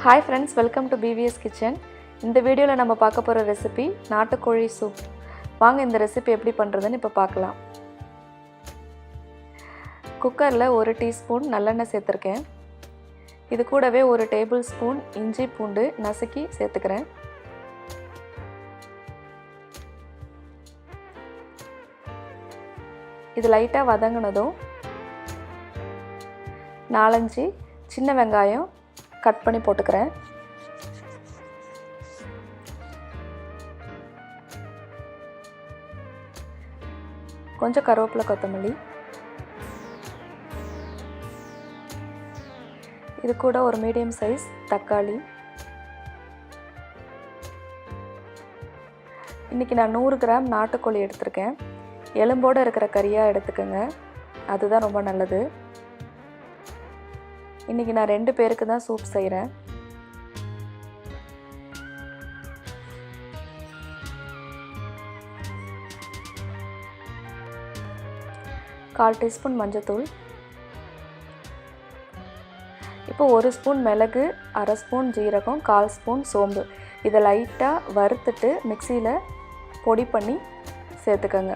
Hi friends, welcome to BVS Kitchen. இந்த வீடியோல நம்ம பார்க்க போற ரெசிபி நாட்டுக்கோழி சூப். வாங்க இந்த ரெசிபி எப்படி பண்றதுன்னு இப்ப பார்க்கலாம். குக்கர்ல 1 டீஸ்பூன் நல்லெண்ணெய் சேர்த்திருக்கேன். இது கூடவே 1 டேபிள் ஸ்பூன் இஞ்சி பூண்டு நசுக்கி சேர்த்துக்கிறேன். இது லைட்டா வதங்கினதும் 4-5 சின்ன வெங்காயம் கட் பண்ணி போட்டுக்கிறேன். கொஞ்சம் கருவேப்பிலை கொத்தமல்லி, இது கூட ஒரு மீடியம் சைஸ் தக்காளி. இன்னைக்கு நான் 100 கிராம் நாட்டுக்கோழி எடுத்திருக்கேன். எலும்போடு இருக்கிற கறியாக எடுத்துக்கோங்க, அதுதான் ரொம்ப நல்லது. இன்றைக்கி நான் 2 பேருக்கு தான் சூப் செய்கிறேன். கால் டீஸ்பூன் மஞ்சத்தூள், இப்போ 1 ஸ்பூன் மிளகு, அரை ஸ்பூன் ஜீரகம், 1/4 ஸ்பூன் சோம்பு. இதை லைட்டாக வறுத்துட்டு மிக்சியில் பொடி பண்ணி சேர்த்துக்கோங்க.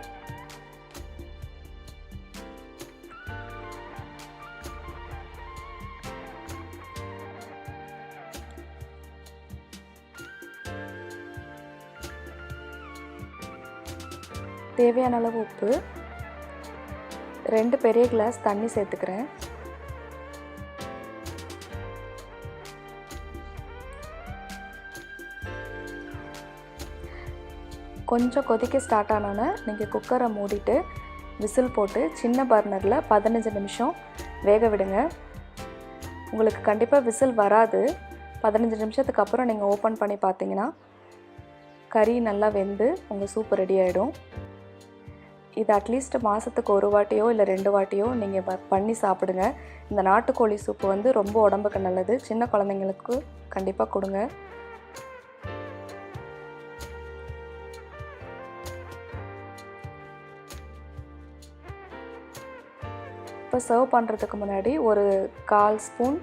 தேவையான அளவு உப்பு, 2 பெரிய கிளாஸ் தண்ணி சேர்த்துக்கிறேன். கொஞ்சம் கொதிக்க ஸ்டார்ட் ஆனோன்னே நீங்கள் குக்கரை மூடிட்டு விசில் போட்டு சின்ன பர்னரில் 15 நிமிஷம் வேக விடுங்க. உங்களுக்கு கண்டிப்பாக விசில் வராது. 15 நிமிஷத்துக்கு அப்புறம் நீங்கள் ஓப்பன் பண்ணி பார்த்தீங்கன்னா கறி நல்லா வெந்து உங்கள் சூப் ரெடி ஆகிடும். இது அட்லீஸ்ட் மாதத்துக்கு 1 வாட்டியோ இல்லை 2 வாட்டியோ நீங்கள் பண்ணி சாப்பிடுங்க. இந்த நாட்டுக்கோழி சூப்பு வந்து ரொம்ப உடம்புக்கு நல்லது. சின்ன குழந்தைங்களுக்கு கண்டிப்பாக கொடுங்க. இப்போ சர்வ் பண்ணுறதுக்கு முன்னாடி ஒரு 1/4 ஸ்பூன்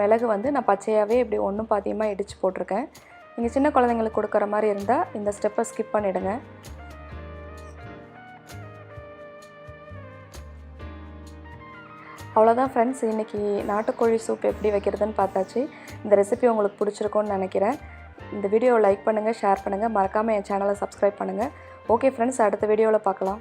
மிளகு வந்து நான் பச்சையாகவே இப்படி ஒன்றும் பாதியமாக இடித்து போட்டிருக்கேன். நீங்கள் சின்ன குழந்தைங்களுக்கு கொடுக்குற மாதிரி இருந்தால் இந்த ஸ்டெப்பை ஸ்கிப் பண்ணிவிடுங்க. அவ்வளோதான் ஃப்ரெண்ட்ஸ், இன்றைக்கி நாட்டுக்கோழி சூப் எப்படி வைக்கிறதுன்னு பார்த்தாச்சு. இந்த ரெசிபி உங்களுக்கு பிடிச்சிருக்கும்னு நினைக்கிறேன். இந்த வீடியோவை லைக் பண்ணுங்கள், ஷேர் பண்ணுங்கள், மறக்காமல் என் சேனலை சப்ஸ்கிரைப் பண்ணுங்கள். ஓகே ஃப்ரெண்ட்ஸ், அடுத்த வீடியோவில் பார்க்கலாம்.